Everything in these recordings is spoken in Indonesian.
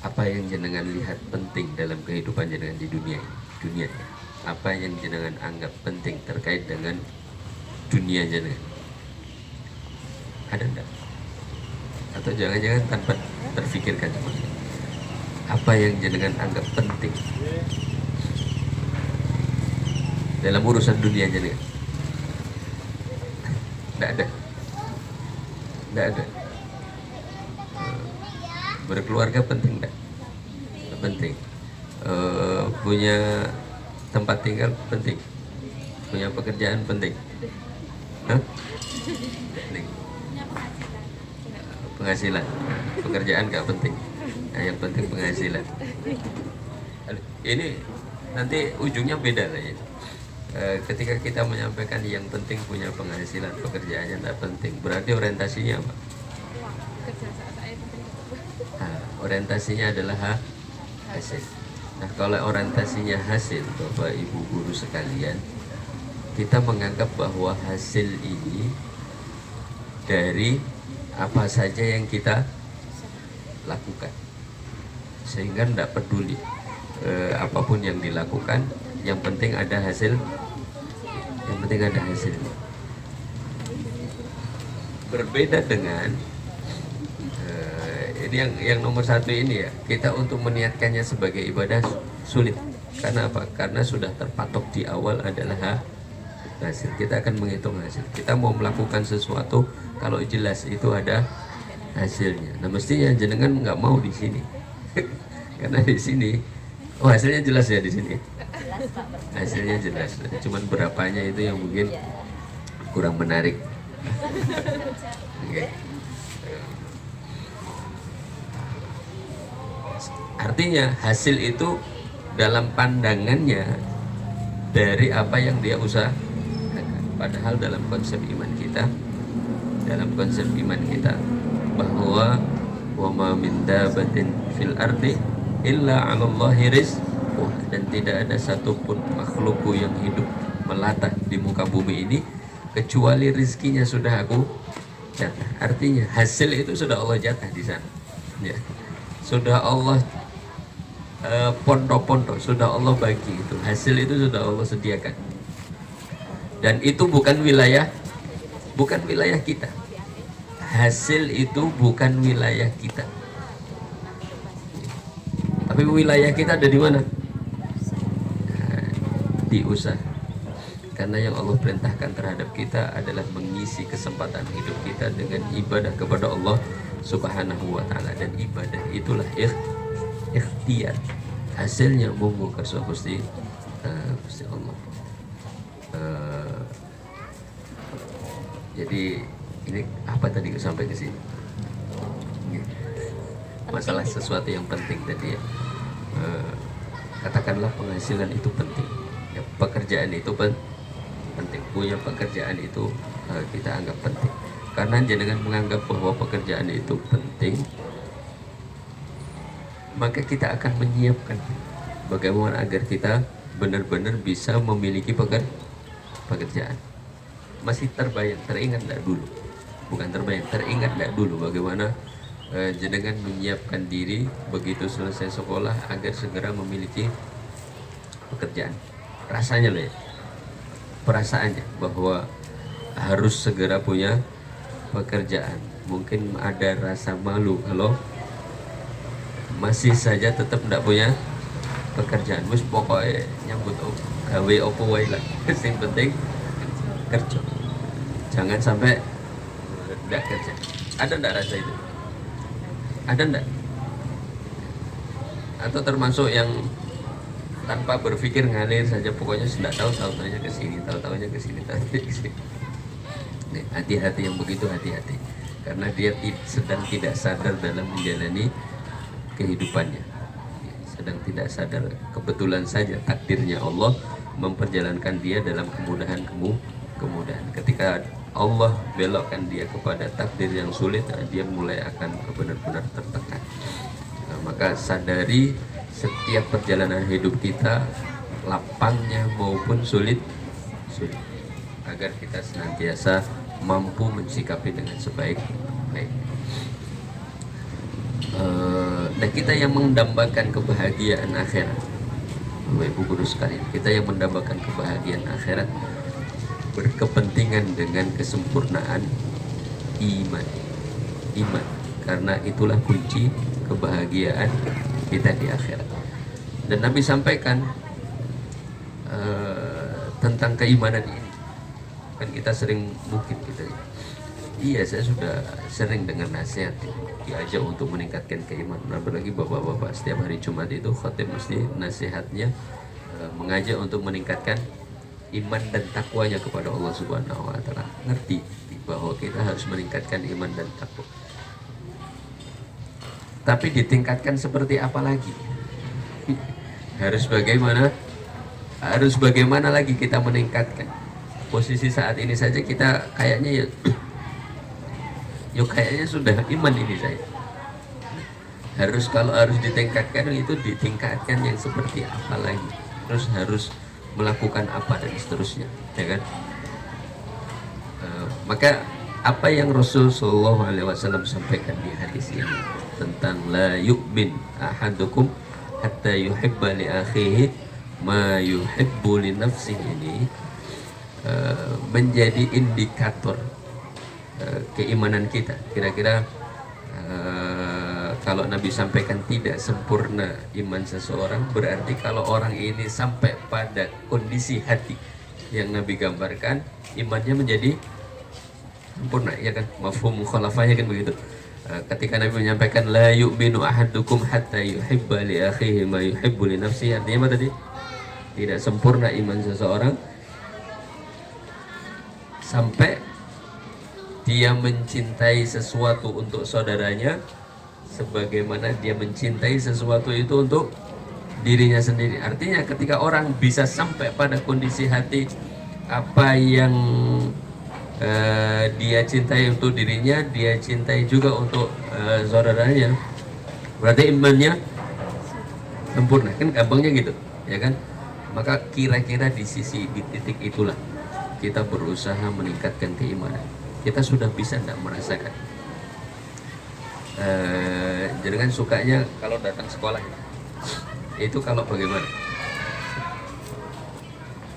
Apa yang jenengan lihat penting dalam kehidupan jenengan di dunia ini? Dunia ya. Apa yang jenengan anggap penting terkait dengan dunia jenengan? Ada enggak? Atau jangan-jangan tanpa terfikirkan sama sekali? Apa yang jenengan anggap penting dalam urusan dunia jenengan? Enggak ada. Enggak ada. Berkeluarga penting enggak? Penting. Punya tempat tinggal penting. Punya pekerjaan penting. Hah? Penting. Penghasilan. Pekerjaan enggak penting. Nah, yang penting penghasilan. Ini nanti ujungnya beda lah ya. Ketika kita menyampaikan yang penting punya penghasilan, pekerjaannya tidak penting, berarti orientasinya apa? Nah, orientasinya adalah hasil. Nah, kalau orientasinya hasil, Bapak Ibu guru sekalian, kita menganggap bahwa hasil ini dari apa saja yang kita lakukan, sehingga tidak peduli apapun yang dilakukan, yang penting ada hasil. Yang penting ada hasilnya. Berbeda dengan ini yang nomor satu ini ya, kita untuk meniatkannya sebagai ibadah sulit. Karena apa? Karena sudah terpatok di awal adalah hasil. Kita akan menghitung hasil. Kita mau melakukan sesuatu kalau jelas itu ada hasilnya. Nah, mestinya jenengan nggak mau di sini. Karena di sini hasilnya jelas ya di sini. Hasilnya jelas. Cuman berapanya itu yang mungkin kurang menarik. Okay. Artinya hasil itu dalam pandangannya dari apa yang dia usahakan. Padahal dalam konsep iman kita, bahwa wa ma min dabatin fil ardi illa 'ala Allahi rizquh, dan tidak ada satupun makhlukku yang hidup melata di muka bumi ini kecuali rizkinya sudah aku jatah. Artinya hasil itu sudah Allah jatah di sana. Ya. Sudah Allah pondok-pondok, sudah Allah bagi itu. Hasil itu sudah Allah sediakan. Dan itu bukan wilayah kita. Hasil itu bukan wilayah kita. Tapi wilayah kita ada di mana? Nah, di usaha. Karena yang Allah perintahkan terhadap kita adalah mengisi kesempatan hidup kita dengan ibadah kepada Allah Subhanahu wa ta'ala. Dan ibadah itulah ikhtiar. Hasilnya monggo kasih Gusti Allah. Jadi ini apa tadi sampai ke sini? Masalah sesuatu yang penting tadi ya. Katakanlah penghasilan itu penting. Ya, pekerjaan itu penting. Punya pekerjaan itu kita anggap penting. Karena jenengan menganggap bahwa pekerjaan itu penting, maka kita akan menyiapkan bagaimana agar kita benar-benar bisa memiliki pekerjaan. Masih teringat enggak dulu? Bukan terbayang, teringat enggak dulu bagaimana jenengan menyiapkan diri begitu selesai sekolah agar segera memiliki pekerjaan? Rasanya loh ya, perasaannya bahwa harus segera punya pekerjaan. Mungkin ada rasa malu kalau masih saja tetap tidak punya pekerjaan. Wis pokoknya nyambut gawe opo wae lah. Yang penting kerja. Jangan sampai tidak kerja. Ada enggak rasa itu? Ada enggak? Atau termasuk yang tanpa berpikir ngalir saja, pokoknya sudah tahu-tahunya ke sini, tahu-tahunya ke sini, tahu-tahunya ke sini. Hati-hati yang begitu, hati-hati. Karena dia sedang tidak sadar dalam menjalani kehidupannya, sedang tidak sadar. Kebetulan saja takdirnya Allah memperjalankan dia dalam kemudahan. Ketika Allah belokkan dia kepada takdir yang sulit, dia mulai akan benar-benar tertekan. Maka sadari setiap perjalanan hidup kita, lapangnya maupun sulit, agar kita senantiasa mampu mensikapi dengan sebaik-baiknya. Nah, kita yang mendambakan kebahagiaan akhirat, Bapak Ibu Guru sekalian, kita yang mendambakan kebahagiaan akhirat berkepentingan dengan kesempurnaan iman. Iman, karena itulah kunci kebahagiaan kita di akhirat. Dan Nabi sampaikan tentang keimanan ini. Kan kita sering, mungkin kita, iya saya sudah sering dengan nasihat diajak untuk meningkatkan keimanan. Apalagi bapak-bapak setiap hari Jumat itu khotib mesti nasihatnya mengajak untuk meningkatkan iman dan takwanya kepada Allah Subhanahu wa taala. Ngerti bahwa kita harus meningkatkan iman dan takwa. Tapi ditingkatkan seperti apa lagi? Harus bagaimana? Harus bagaimana lagi kita meningkatkan? Posisi saat ini saja kita kayaknya kayaknya sudah iman ini saya. Harus, kalau harus ditingkatkan itu ditingkatkan yang seperti apa lagi? Terus harus melakukan apa dan seterusnya, ya kan? Maka apa yang Rasul Shallallahu Alaihi Wasallam sampaikan di hadis ini tentang la yu'min ahadukum hatta yuhibba li akhihi ma yuhibbu li nafsihi ini menjadi indikator keimanan kita. Kira-kira kalau Nabi sampaikan tidak sempurna iman seseorang, berarti kalau orang ini sampai pada kondisi hati yang Nabi gambarkan, imannya menjadi sempurna, ya kan? Mafhum mukhalafahnya kan begitu. Ketika Nabi menyampaikan la yu'minu ahadukum hatta yuhibba li akhihi ma yuhibbu li nafsihi, artinya apa tadi? Tidak sempurna iman seseorang sampai dia mencintai sesuatu untuk saudaranya sebagaimana dia mencintai sesuatu itu untuk dirinya sendiri. Artinya ketika orang bisa sampai pada kondisi hati apa yang dia cintai untuk dirinya, dia cintai juga untuk saudaranya, berarti imannya sempurna. Kan gampangnya gitu, ya kan? Maka kira-kira di titik itulah kita berusaha meningkatkan keimanan. Kita sudah bisa tidak merasakan? Jangan sukanya kalau datang sekolah itu kalau bagaimana?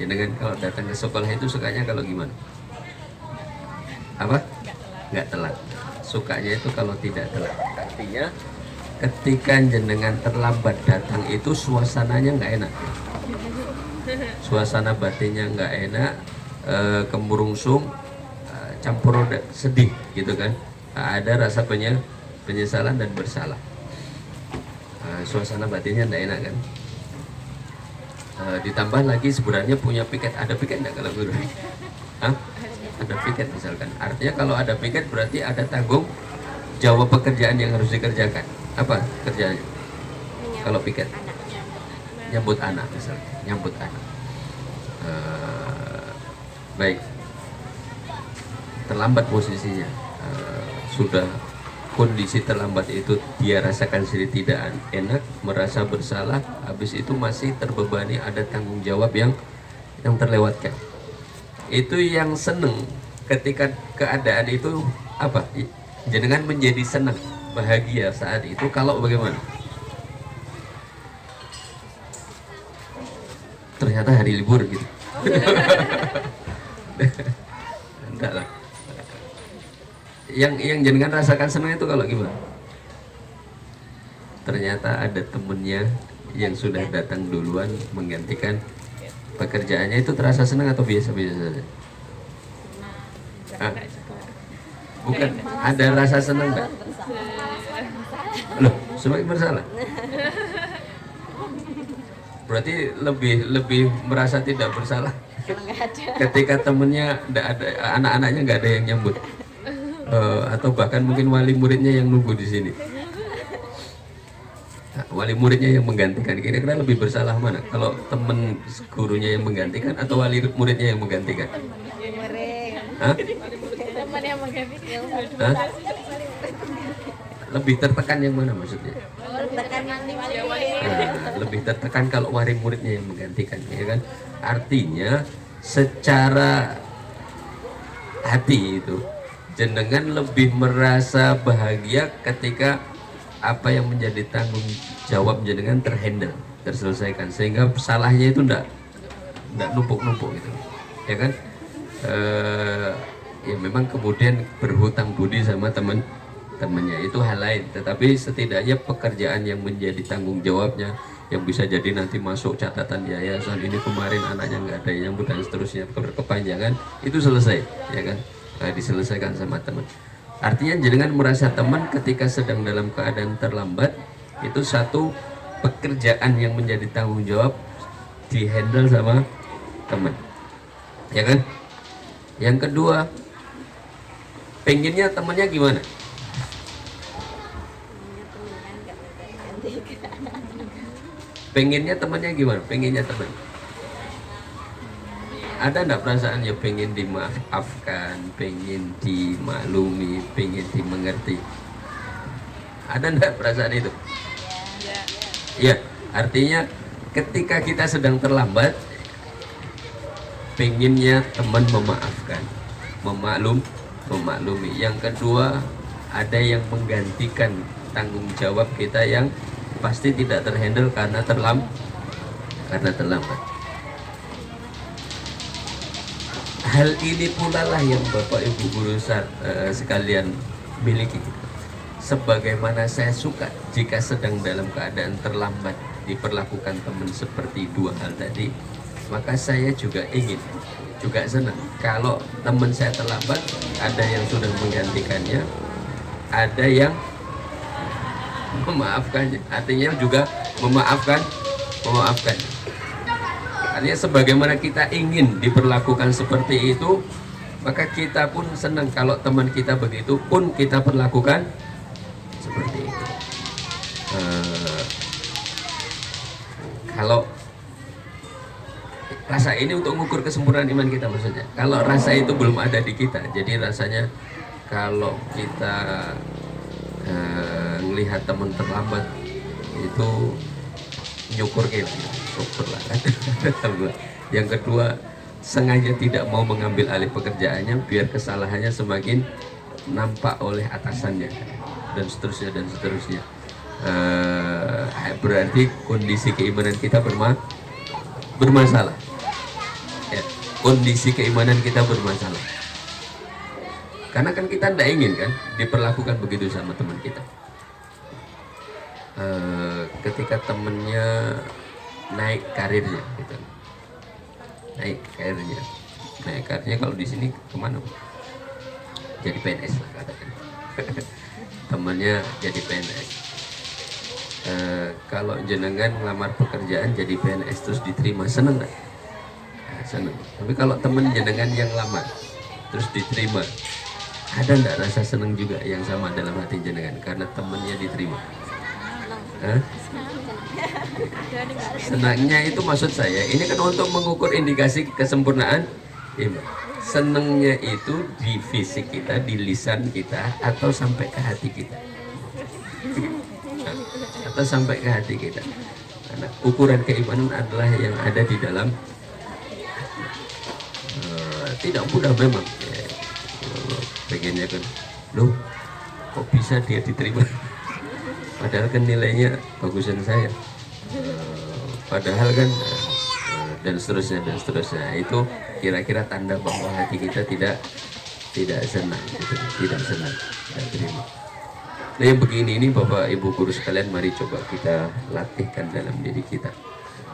Jangan kalau datang ke sekolah itu sukanya kalau gimana? Apa? Nggak telat. Sukanya itu kalau tidak telat. Artinya ketika jenengan terlambat datang itu suasananya nggak enak. Suasana batinnya nggak enak, kemurungsung, campur sedih gitu kan. Ada rasa penyesalan dan bersalah. Suasana batinnya nggak enak kan. Ditambah lagi sebenarnya punya piket. Ada piket nggak kalau guru? Hah? Ada piket misalkan. Artinya kalau ada piket berarti ada tanggung jawab pekerjaan yang harus dikerjakan. Apa kerjanya? Kalau piket? Nyambut anak misalnya. Nyambut anak. Baik. Terlambat posisinya. Sudah kondisi terlambat itu dia rasakan sendiri tidak enak, merasa bersalah, habis itu masih terbebani ada tanggung jawab yang terlewatkan. Itu yang seneng ketika keadaan itu apa? Jenengan menjadi senang, bahagia saat itu kalau bagaimana? Ternyata hari libur gitu. Enggak lah. Yang jenengan rasakan senang itu kalau gimana? Ternyata ada temennya yang sudah datang duluan menggantikan pekerjaannya, itu terasa senang atau biasa-biasa saja? Bukan, ada rasa senang nggak? Loh, semakin bersalah. Berarti lebih merasa tidak bersalah ketika temennya ada anak-anaknya nggak ada yang nyambut. Atau bahkan mungkin wali muridnya yang nunggu di sini. Nah, wali muridnya yang menggantikan, kira-kira lebih bersalah mana? Kalau temen gurunya yang menggantikan atau wali muridnya yang menggantikan? Hah? Teman yang menggantikan. Hah? Lebih tertekan yang mana maksudnya? Lebih tertekan kalau wali muridnya yang menggantikan, ya kan? Artinya secara hati itu jenengan lebih merasa bahagia ketika apa yang menjadi tanggung jawab jenengan terhandle, terselesaikan, sehingga salahnya itu ndak numpuk-numpuk gitu, ya kan? Ya memang kemudian berhutang budi sama teman-temannya itu hal lain, tetapi setidaknya pekerjaan yang menjadi tanggung jawabnya, yang bisa jadi nanti masuk catatan yayasan, ini kemarin anaknya nggak ada yang dan seterusnya, berkepanjangan, itu selesai, ya kan? Diselesaikan sama teman. Artinya jenengan merasa teman ketika sedang dalam keadaan terlambat, itu satu pekerjaan yang menjadi tanggung jawab dihandle sama teman, ya kan? Yang kedua, pengennya temannya gimana? Pengennya temannya gimana? Pengennya teman ada enggak perasaan ya pengen dimaafkan, pengen dimaklumi, pengen dimengerti? Ada enggak perasaan itu? Ya, artinya ketika kita sedang terlambat, pengennya teman memaafkan, memaklumi. Yang kedua, ada yang menggantikan tanggung jawab kita yang pasti tidak terhandle karena terlambat. Hal ini pula lah yang Bapak Ibu guru sekalian miliki. Sebagaimana saya suka jika sedang dalam keadaan terlambat diperlakukan teman seperti dua hal tadi, maka saya juga ingin, juga senang kalau teman saya terlambat, ada yang sudah menggantikannya, ada yang memaafkannya, artinya juga memaafkan. Artinya sebagaimana kita ingin diperlakukan seperti itu, maka kita pun senang kalau teman kita begitu pun kita perlakukan seperti itu. Kalau rasa ini untuk mengukur kesempurnaan iman kita maksudnya. Kalau rasa itu belum ada di kita, jadi rasanya kalau kita melihat teman terlambat itu nyukur gitu, syukur lah kan. Yang kedua, sengaja tidak mau mengambil alih pekerjaannya biar kesalahannya semakin nampak oleh atasannya dan seterusnya. Berarti kondisi keimanan kita bermasalah. Ya, kondisi keimanan kita bermasalah. Karena kan kita tidak ingin kan diperlakukan begitu sama teman kita. Ketika temennya naik karirnya gitu. naik karirnya kalau di sini kemana? Jadi PNS lah katakan. Temennya jadi PNS. Kalau jenengan ngelamar pekerjaan jadi PNS terus diterima, seneng nggak? Seneng. Tapi kalau temen jenengan yang lamar terus diterima, ada nggak rasa seneng juga yang sama dalam hati jenengan karena temennya diterima? Senangnya itu maksud saya ini kan untuk mengukur indikasi kesempurnaan iman. Senangnya itu di fisik kita, di lisan kita, atau sampai ke hati kita, atau sampai ke hati kita. Karena ukuran keimanan adalah yang ada di dalam. Tidak mudah memang ya, pengennya kan loh kok bisa dia diterima padahal kan nilainya bagusan saya, padahal kan dan seterusnya itu kira-kira tanda bahwa hati kita tidak senang gitu, tidak terima. Nah yang begini ini Bapak Ibu guru sekalian, mari coba kita latihkan dalam diri kita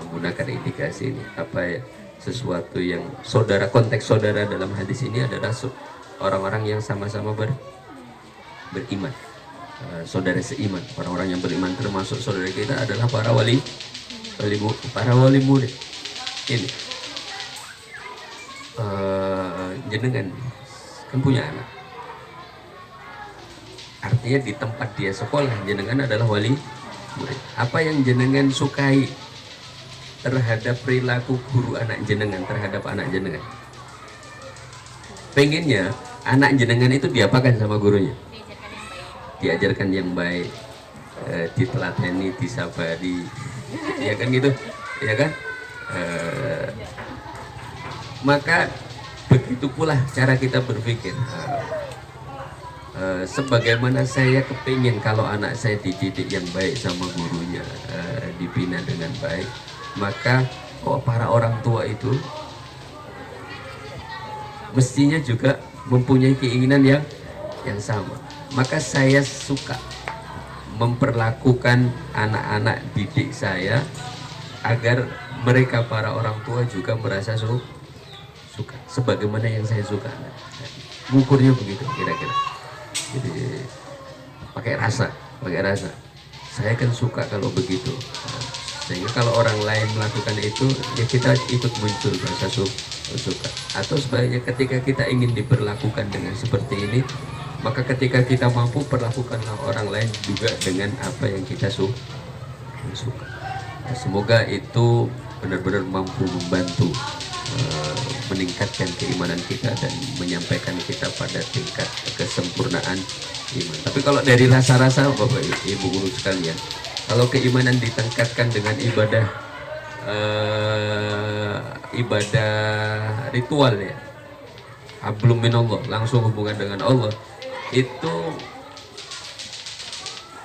menggunakan indikasi ini. Apa ya, sesuatu yang saudara, konteks saudara dalam hadis ini adalah orang-orang yang sama-sama beriman, saudara seiman. Orang-orang yang beriman termasuk saudara kita adalah para wali murid. Ini jenengan kan punya anak, artinya di tempat dia sekolah jenengan adalah wali murid. Apa yang jenengan sukai terhadap perilaku guru anak jenengan terhadap anak jenengan? Pengennya anak jenengan itu diapakan sama gurunya? Diajarkan yang baik, diteladani, disabari, ya kan gitu, ya kan? Maka begitu pula cara kita berpikir. sebagaimana saya kepingin kalau anak saya dididik yang baik sama gurunya, dibina dengan baik, maka para orang tua itu mestinya juga mempunyai keinginan yang sama. Maka saya suka memperlakukan anak-anak didik saya agar mereka para orang tua juga merasa suka sebagaimana yang saya suka. Ngukurnya begitu kira-kira. Jadi pakai rasa. Saya kan suka kalau begitu. Sehingga kalau orang lain melakukan itu, ya kita ikut muncul rasa suka. Atau sebaliknya ketika kita ingin diperlakukan dengan seperti ini, maka ketika kita mampu perlakukanlah orang lain juga dengan apa yang kita suka. Nah, semoga itu benar-benar mampu membantu meningkatkan keimanan kita dan menyampaikan kita pada tingkat kesempurnaan iman. Tapi kalau dari rasa-rasa Bapak Ibu guru sekalian, kalau keimanan ditingkatkan dengan ibadah ritual ya, hablum minallah, langsung hubungan dengan Allah, itu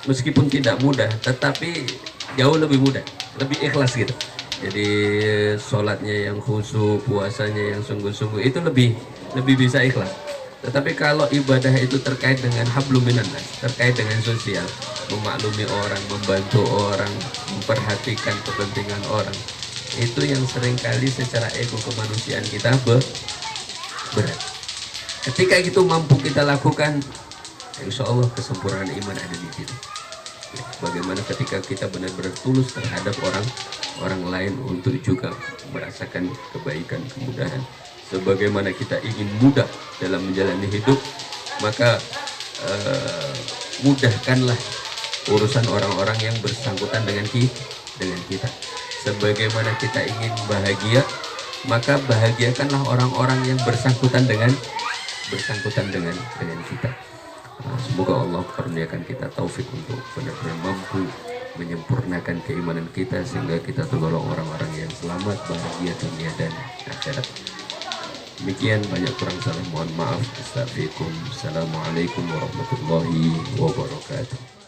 meskipun tidak mudah tetapi jauh lebih mudah, lebih ikhlas gitu. Jadi sholatnya yang khusyuk, puasanya yang sungguh-sungguh, itu lebih bisa ikhlas. Tetapi kalau ibadah itu terkait dengan hablum minallah, terkait dengan sosial, memaklumi orang, membantu orang, memperhatikan kepentingan orang, itu yang seringkali secara ego kemanusiaan kita berat. Ketika itu mampu kita lakukan, insya Allah kesempurnaan iman ada di situ. Ya, bagaimana ketika kita benar-benar tulus terhadap orang lain untuk juga merasakan kebaikan, kemudahan. Sebagaimana kita ingin mudah dalam menjalani hidup, maka mudahkanlah urusan orang-orang yang bersangkutan dengan kita. Sebagaimana kita ingin bahagia, maka bahagiakanlah orang-orang yang bersangkutan dengan kita. Semoga Allah karuniakan kita taufik untuk benar-benar mampu menyempurnakan keimanan kita sehingga kita tergolong orang-orang yang selamat, bahagia dunia dan akhirat. Demikian, banyak kurang salah mohon maaf. Assalamualaikum warahmatullahi wabarakatuh.